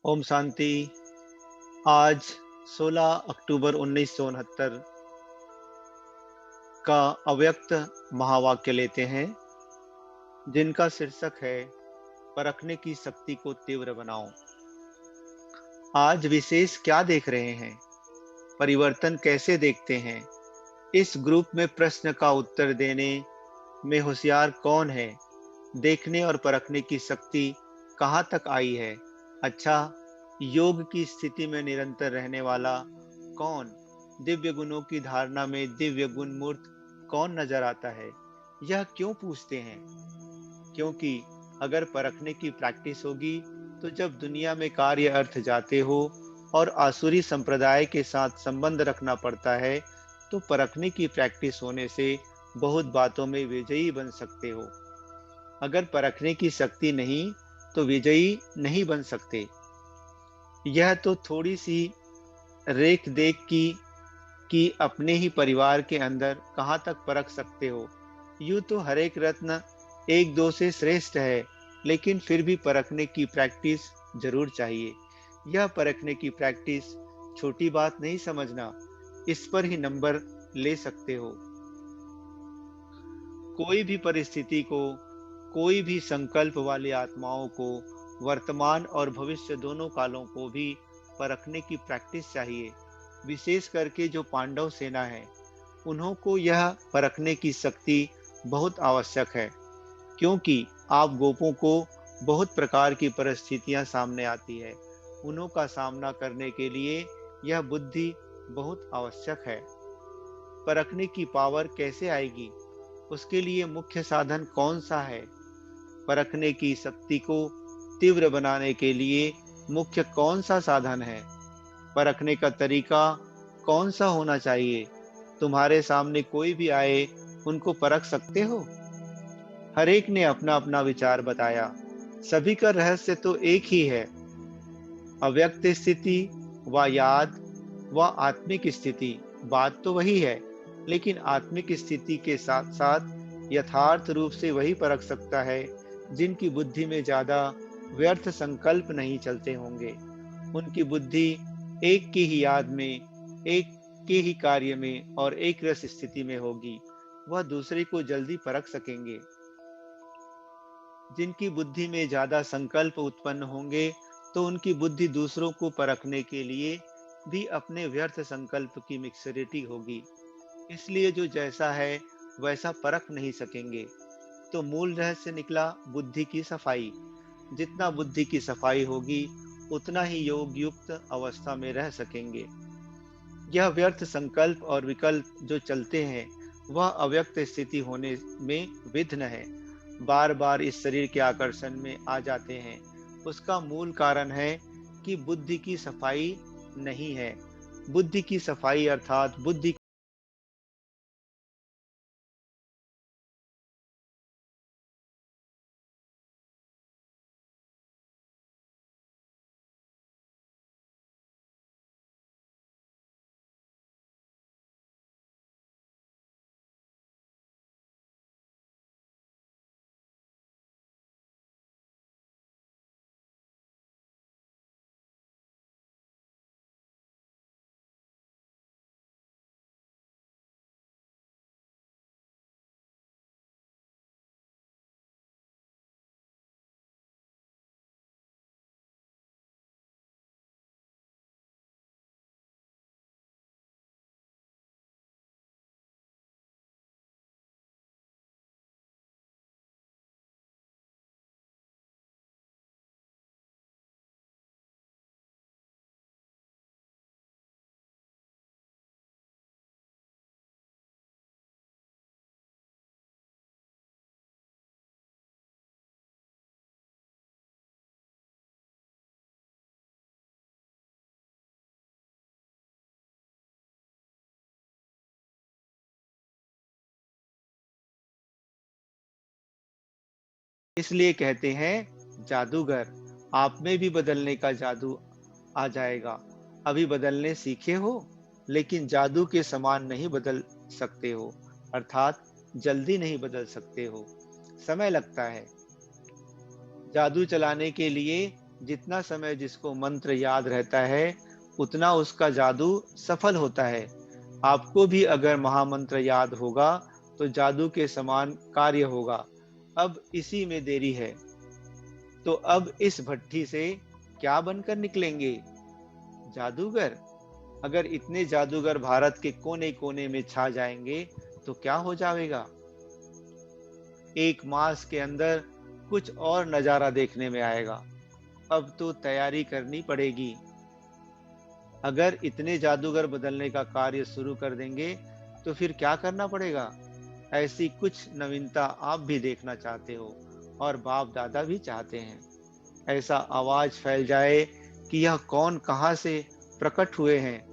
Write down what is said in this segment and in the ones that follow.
ओम शांति। आज 16 अक्टूबर 1969 का अव्यक्त महावाक्य लेते हैं, जिनका शीर्षक है परखने की शक्ति को तीव्र बनाओ। आज विशेष क्या देख रहे हैं? परिवर्तन कैसे देखते हैं? इस ग्रुप में प्रश्न का उत्तर देने में होशियार कौन है? देखने और परखने की शक्ति कहाँ तक आई है? अच्छा, योग की स्थिति में निरंतर रहने वाला कौन? दिव्य गुणों की धारणा में दिव्य गुण मूर्त कौन नजर आता है? यह क्यों पूछते हैं? क्योंकि अगर परखने की प्रैक्टिस होगी, तो जब दुनिया में कार्य अर्थ जाते हो और आसुरी संप्रदाय के साथ संबंध रखना पड़ता है, तो परखने की प्रैक्टिस होने से बहुत बातों में विजयी बन सकते हो। अगर परखने की शक्ति नहीं, तो विजयी नहीं बन सकते। यह तो थोड़ी सी रेख देख कि अपने ही परिवार के अंदर कहाँ तक परख सकते हो। यूं तो हर एक रत्न एक दो से श्रेष्ठ है, लेकिन फिर भी परखने की प्रैक्टिस जरूर चाहिए। यह परखने की प्रैक्टिस छोटी बात नहीं समझना, इस पर ही नंबर ले सकते हो। कोई भी परिस्थिति को, कोई भी संकल्प वाली आत्माओं को, वर्तमान और भविष्य दोनों कालों को भी परखने की प्रैक्टिस चाहिए। विशेष करके जो पांडव सेना है, उन्हों को यह परखने की शक्ति बहुत आवश्यक है, क्योंकि आप गोपों को बहुत प्रकार की परिस्थितियां सामने आती है। उन्हों का सामना करने के लिए यह बुद्धि बहुत आवश्यक है। परखने की पावर कैसे आएगी? उसके लिए मुख्य साधन कौन सा है? परखने की शक्ति को तीव्र बनाने के लिए मुख्य कौन सा साधन है? परखने का तरीका कौन सा होना चाहिए? तुम्हारे सामने कोई भी आए, उनको परख सकते हो? हर एक ने अपना अपना विचार बताया। सभी का रहस्य तो एक ही है, अव्यक्त स्थिति व याद व आत्मिक स्थिति। बात तो वही है, लेकिन आत्मिक स्थिति के साथ साथ यथार्थ रूप से वही परख सकता है जिनकी बुद्धि में ज्यादा व्यर्थ संकल्प नहीं चलते होंगे। उनकी बुद्धि एक की ही याद में, एक के ही कार्य में और एक रस स्थिति में होगी। वह दूसरे को जल्दी परख सकेंगे। जिनकी बुद्धि में ज्यादा संकल्प उत्पन्न होंगे, तो उनकी बुद्धि दूसरों को परखने के लिए भी अपने व्यर्थ संकल्प की मिक्सरिटी होगी। इसलिए जो जैसा है वैसा परख नहीं सकेंगे। तो मूल रहस्य निकला बुद्धि की सफाई। जितना बुद्धि की सफाई होगी, उतना ही योग युक्त अवस्था में रह सकेंगे। यह व्यर्थ संकल्प और विकल्प जो चलते हैं, वह अव्यक्त स्थिति होने में विघ्न है। बार बार इस शरीर के आकर्षण में आ जाते हैं। उसका मूल कारण है कि बुद्धि की सफाई नहीं है। बुद्धि की सफाई अर्थात बुद्धि इसलिए कहते हैं जादूगर। आप में भी बदलने का जादू आ जाएगा। अभी बदलने सीखे हो, लेकिन जादू के समान नहीं बदल सकते हो, अर्थात जल्दी नहीं बदल सकते हो। समय लगता है। जादू चलाने के लिए जितना समय जिसको मंत्र याद रहता है, उतना उसका जादू सफल होता है। आपको भी अगर महामंत्र याद होगा, तो जादू के समान कार्य होगा। अब इसी में देरी है। तो अब इस भट्ठी से क्या बनकर निकलेंगे? जादूगर? अगर इतने जादूगर भारत के कोने-कोने में छा जाएंगे, तो क्या हो जाएगा? 1 मास के अंदर कुछ और नजारा देखने में आएगा। अब तो तैयारी करनी पड़ेगी। अगर इतने जादूगर बदलने का कार्य शुरू कर देंगे, तो फिर क्या करना पड़ेगा? ऐसी कुछ नवीनता आप भी देखना चाहते हो और बाप दादा भी चाहते हैं। ऐसा आवाज फैल जाए कि यह कौन कहां से प्रकट हुए हैं।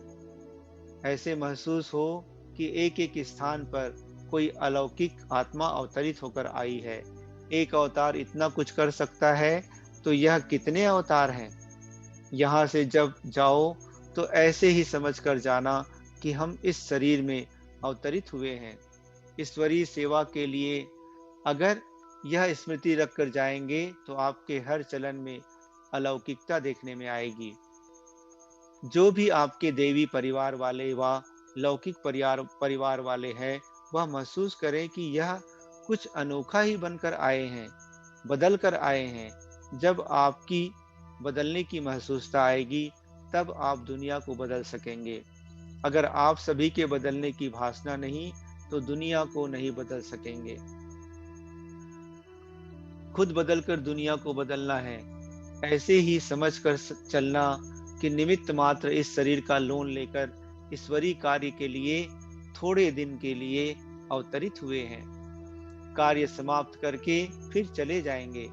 ऐसे महसूस हो कि एक-एक स्थान पर कोई अलौकिक आत्मा अवतरित होकर आई है। एक अवतार इतना कुछ कर सकता है, तो यह कितने अवतार हैं? यहाँ से जब जाओ, तो ऐसे ही समझ कर जाना कि हम इस शरीर में अवतरित हुए हैं, ईश्वरीय सेवा के लिए। अगर यह स्मृति रखकर जाएंगे, तो आपके हर चलन में अलौकिकता देखने में आएगी। जो भी आपके देवी परिवार वाले व लौकिक परिवार वाले हैं, वह महसूस करें कि यह कुछ अनोखा ही बनकर आए हैं, बदल कर आए हैं। जब आपकी बदलने की महसूसता आएगी, तब आप दुनिया को बदल सकेंगे। अगर आप सभी के बदलने की वासना नहीं, तो दुनिया को नहीं बदल सकेंगे। खुद बदलकर दुनिया को बदलना है। ऐसे ही समझ कर चलना कि निमित्त मात्र इस शरीर का लोन लेकर ईश्वरीय कार्य के लिए थोड़े दिन के लिए अवतरित हुए हैं। कार्य समाप्त करके फिर चले जाएंगे।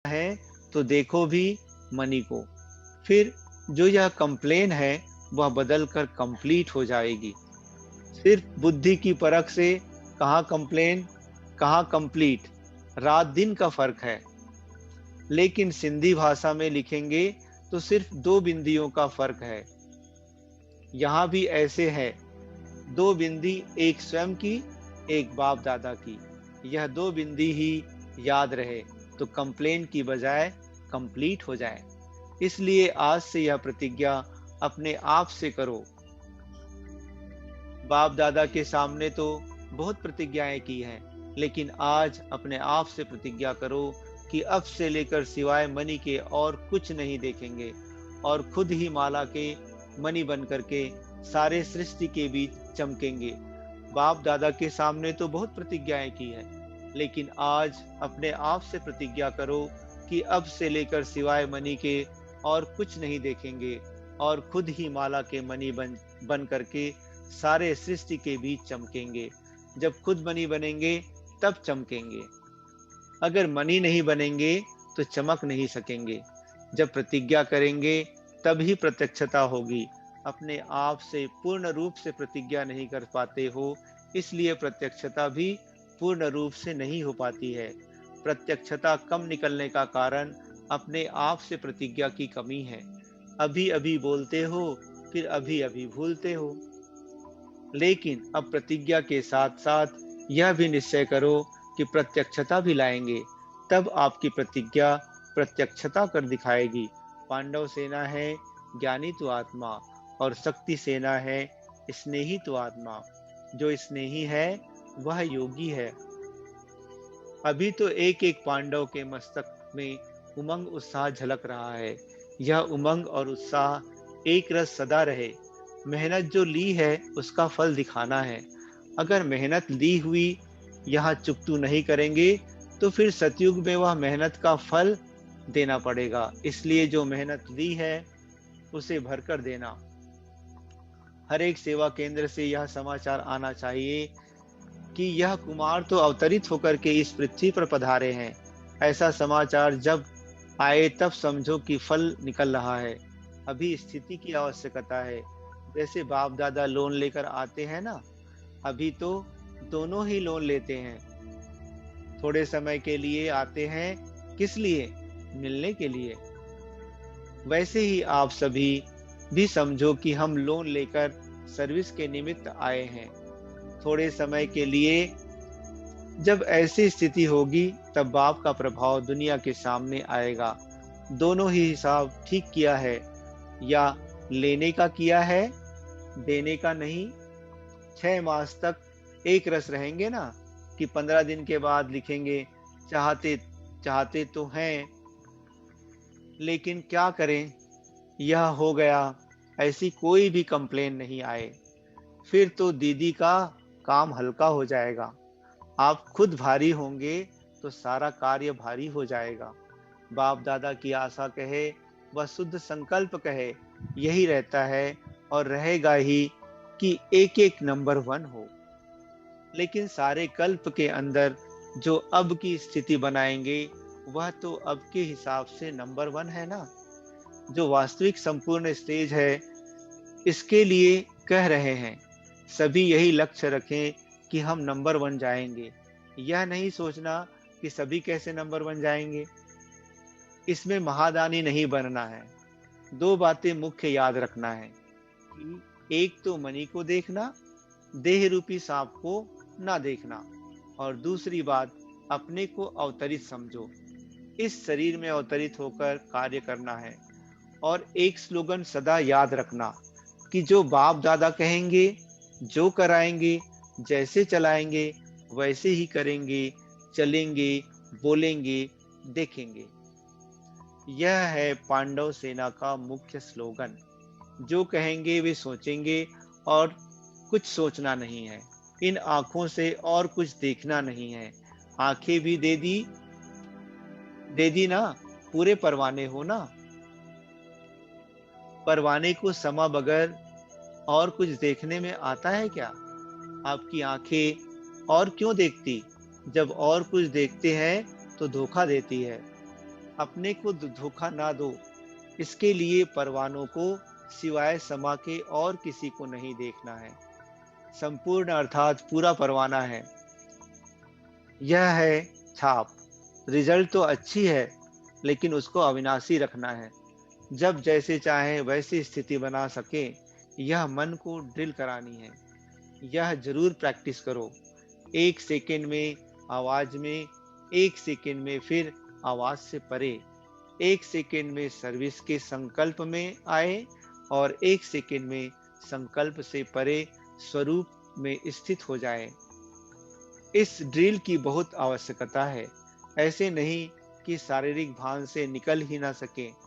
है तो देखो भी मनी को। फिर जो यह कंप्लेन है, वह बदल कर कंप्लीट हो जाएगी। सिर्फ बुद्धि की परख से कहाँ कंप्लेन, कहाँ कंप्लीट, रात दिन का फर्क है। लेकिन सिंधी भाषा में लिखेंगे तो सिर्फ 2 बिंदियों का फर्क है। यहाँ भी ऐसे है, 2 बिंदी, एक स्वयं की, एक बाप दादा की। यह 2 बिंदी ही याद रहे, तो कंप्लेन की बजाय कंप्लीट हो जाए। इसलिए आज से यह प्रतिज्ञा अपने आप से करो। बाप दादा के सामने तो बहुत प्रतिज्ञाएं की हैं, लेकिन आज अपने आप से प्रतिज्ञा करो कि अब से लेकर सिवाय मनी के और कुछ नहीं देखेंगे, और खुद ही माला के मणि बन करके सारे सृष्टि के बीच चमकेंगे। बाप दादा के सामने तो बहुत प्रतिज्ञाएं की है, लेकिन आज अपने आप से प्रतिज्ञा करो कि अब से लेकर सिवाय मनी के और कुछ नहीं देखेंगे, और खुद ही माला के मणि बन करके सारे सृष्टि के बीच चमकेंगे। जब खुद मणि बनेंगे तब चमकेंगे। अगर मणि नहीं बनेंगे तो चमक नहीं सकेंगे। जब प्रतिज्ञा करेंगे तब ही प्रत्यक्षता होगी। अपने आप से पूर्ण रूप से प्रतिज्ञा नहीं कर पाते हो, इसलिए प्रत्यक्षता भी पूर्ण रूप से नहीं हो पाती है। प्रत्यक्षता कम निकलने का कारण अपने आप से प्रतिज्ञा की कमी है। अभी अभी बोलते हो, फिर अभी अभी भूलते हो। लेकिन अब प्रतिज्ञा के साथ साथ यह भी निश्चय करो कि प्रत्यक्षता भी लाएंगे, तब आपकी प्रतिज्ञा प्रत्यक्षता कर दिखाएगी। पांडव सेना है ज्ञानी तो आत्मा, और शक्ति सेना है स्नेही तो आत्मा। जो स्नेही है वह योगी है। अभी तो एक एक पांडव के मस्तक में उमंग उत्साह झलक रहा है। यह उमंग और उत्साह एक रस सदा रहे। मेहनत जो ली है उसका फल दिखाना है। अगर मेहनत ली हुई यहाँ चुकतू नहीं करेंगे तो फिर सतयुग में वह मेहनत का फल देना पड़ेगा। इसलिए जो मेहनत ली है उसे भरकर देना। हर एक सेवा केंद्र से यह समाचार आना चाहिए कि यह कुमार तो अवतरित होकर के इस पृथ्वी पर पधारे हैं। ऐसा समाचार जब आए तब समझो कि फल निकल रहा है। अभी स्थिति की आवश्यकता है। जैसे बाप दादा लोन लेकर आते हैं ना, अभी तो दोनों ही लोन लेते हैं। थोड़े समय के लिए आते हैं, किस लिए? मिलने के लिए। वैसे ही आप सभी भी समझो कि हम लोन लेकर सर्विस के निमित्त आए हैं, थोड़े समय के लिए। जब ऐसी स्थिति होगी तब बाप का प्रभाव दुनिया के सामने आएगा। दोनों ही हिसाब ठीक किया है, या लेने का किया है, देने का नहीं। 6 मास तक एक रस रहेंगे ना, कि 15 दिन के बाद लिखेंगे चाहते चाहते तो हैं लेकिन क्या करें, यह हो गया। ऐसी कोई भी कंप्लेन नहीं आए, फिर तो दीदी का काम हल्का हो जाएगा। आप खुद भारी होंगे तो सारा कार्य भारी हो जाएगा। बाप दादा की आशा कहे, वह शुद्ध संकल्प कहे, यही रहता है और रहेगा ही कि एक एक नंबर 1 हो। लेकिन सारे कल्प के अंदर जो अब की स्थिति बनाएंगे वह तो अब के हिसाब से नंबर 1 है ना। जो वास्तविक संपूर्ण स्टेज है, इसके लिए कह रहे हैं। सभी यही लक्ष्य रखें कि हम नंबर 1 जाएंगे। यह नहीं सोचना कि सभी कैसे नंबर 1 जाएंगे। इसमें महादानी नहीं बनना है। 2 बातें मुख्य याद रखना है कि एक तो मणि को देखना, देह रूपी सांप को ना देखना, और दूसरी बात, अपने को अवतरित समझो। इस शरीर में अवतरित होकर कार्य करना है। और एक स्लोगन सदा याद रखना कि जो बाप दादा कहेंगे, जो कराएंगे, जैसे चलाएंगे वैसे ही करेंगे, चलेंगे, बोलेंगे, देखेंगे। यह है पांडव सेना का मुख्य स्लोगन। जो कहेंगे वे सोचेंगे, और कुछ सोचना नहीं है। इन आंखों से और कुछ देखना नहीं है। आंखें भी दे दी ना, पूरे परवाने हो ना। परवाने को समा बगैर और कुछ देखने में आता है क्या? आपकी आंखें और क्यों देखती? जब और कुछ देखते हैं तो धोखा देती है। अपने को धोखा ना दो, इसके लिए परवानों को सिवाय समा के और किसी को नहीं देखना है। संपूर्ण अर्थात पूरा परवाना है। यह है छाप। रिजल्ट तो अच्छी है, लेकिन उसको अविनाशी रखना है। जब जैसे चाहे वैसी स्थिति बना सके, यह मन को ड्रिल करानी है। यह जरूर प्रैक्टिस करो। 1 सेकंड में आवाज में, 1 सेकंड में फिर आवाज से परे, 1 सेकंड में सर्विस के संकल्प में आए, और 1 सेकंड में संकल्प से परे स्वरूप में स्थित हो जाए। इस ड्रिल की बहुत आवश्यकता है। ऐसे नहीं कि शारीरिक भान से निकल ही ना सके।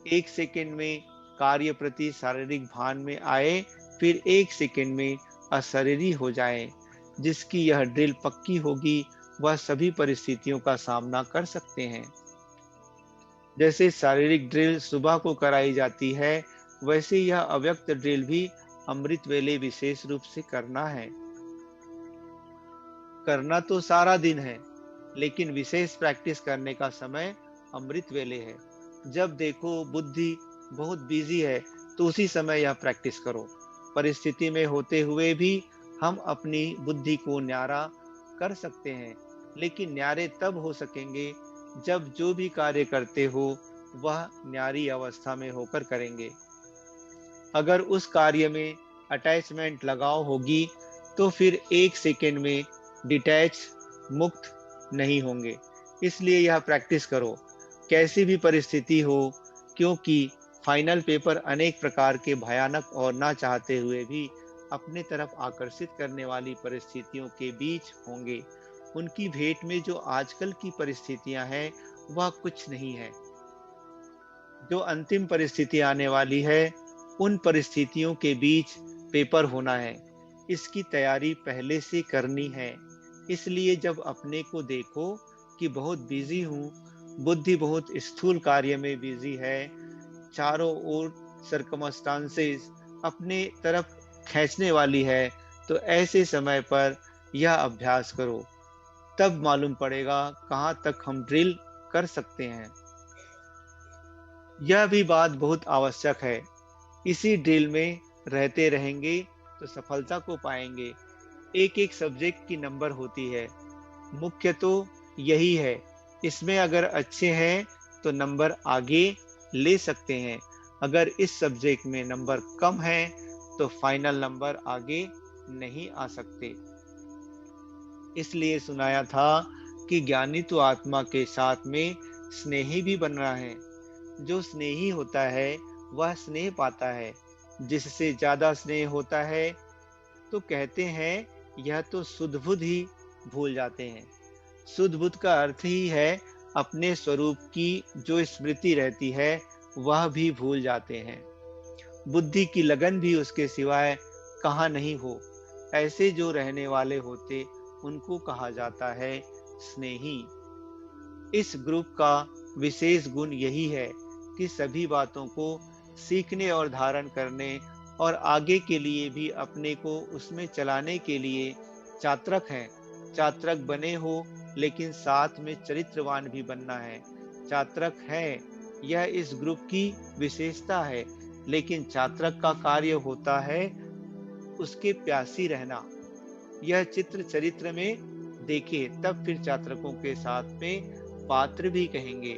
1 सेकंड में कार्य प्रति शारीरिक भान में आए, फिर 1 सेकंड में अशरीरी हो जाए। जिसकी यह ड्रिल पक्की होगी वह सभी परिस्थितियों का सामना कर सकते हैं। जैसे शारीरिक ड्रिल सुबह को कराई जाती है वैसे यह अव्यक्त ड्रिल भी अमृत वेले विशेष रूप से करना है। करना तो सारा दिन है, लेकिन विशेष प्रैक्टिस करने का समय अमृत वेले है। जब देखो बुद्धि बहुत बिजी है, तो उसी समय यह प्रैक्टिस करो। परिस्थिति में होते हुए भी हम अपनी बुद्धि को न्यारा कर सकते हैं, लेकिन न्यारे तब हो सकेंगे जब जो भी कार्य करते हो वह न्यारी अवस्था में होकर करेंगे। अगर उस कार्य में अटैचमेंट लगाव होगी, तो फिर एक सेकेंड में डिटैच मुक्त नहीं होंगे। इसलिए यह प्रैक्टिस करो, कैसी भी परिस्थिति हो, क्योंकि फाइनल पेपर अनेक प्रकार के भयानक और ना चाहते हुए भी अपने तरफ आकर्षित करने वाली परिस्थितियों के बीच होंगे। उनकी भेंट में जो आजकल की परिस्थितियां हैं, वह कुछ नहीं है। जो अंतिम परिस्थिति आने वाली है, उन परिस्थितियों के बीच पेपर होना है। इसकी तैयारी पहले से करनी है। इसलिए जब अपने को देखो कि बहुत बिजी हूँ, बुद्धि बहुत स्थूल कार्य में बिजी है, चारों ओर सर्कमस्टांसेस अपने तरफ खींचने वाली है, तो ऐसे समय पर यह अभ्यास करो। तब मालूम पड़ेगा कहाँ तक हम ड्रिल कर सकते हैं। यह भी बात बहुत आवश्यक है। इसी ड्रिल में रहते रहेंगे तो सफलता को पाएंगे। एक एक सब्जेक्ट की नंबर होती है। मुख्य तो यही है। इसमें अगर अच्छे हैं तो नंबर आगे ले सकते हैं। अगर इस सब्जेक्ट में नंबर कम है तो फाइनल नंबर आगे नहीं आ सकते। इसलिए सुनाया था कि ज्ञानी तो आत्मा के साथ में स्नेही भी बन रहा है। जो स्नेही होता है वह स्नेह पाता है। जिससे ज्यादा स्नेह होता है तो कहते हैं यह तो शुद्ध बुद्ध ही भूल जाते हैं। शुद्ध बुद्ध का अर्थ ही है अपने स्वरूप की जो स्मृति रहती है वह भी भूल जाते हैं। बुद्धि की लगन भी उसके सिवाय कहाँ नहीं हो। ऐसे जो रहने वाले होते उनको कहा जाता है स्नेही। इस ग्रुप का विशेष गुण यही है कि सभी बातों को सीखने और धारण करने और आगे के लिए भी अपने को उसमें चलाने के लिए चात्रक हैं। चात्रक बने हो, लेकिन साथ में चरित्रवान भी बनना है। चात्रक है, यह इस ग्रुप की विशेषता है, लेकिन चात्रक का कार्य होता है उसके प्यासी रहना। यह चित्र चरित्र में देखे तब फिर चात्रकों के साथ में पात्र भी कहेंगे।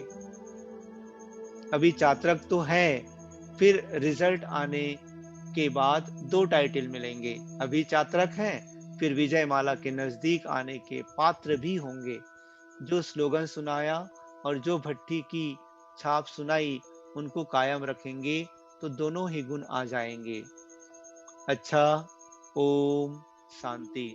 अभी चात्रक तो है, फिर रिजल्ट आने के बाद दो टाइटल मिलेंगे। अभी चात्रक हैं, फिर विजय माला के नजदीक आने के पात्र भी होंगे। जो स्लोगन सुनाया और जो भट्टी की छाप सुनाई उनको कायम रखेंगे तो दोनों ही गुण आ जाएंगे। अच्छा, ओम शांति।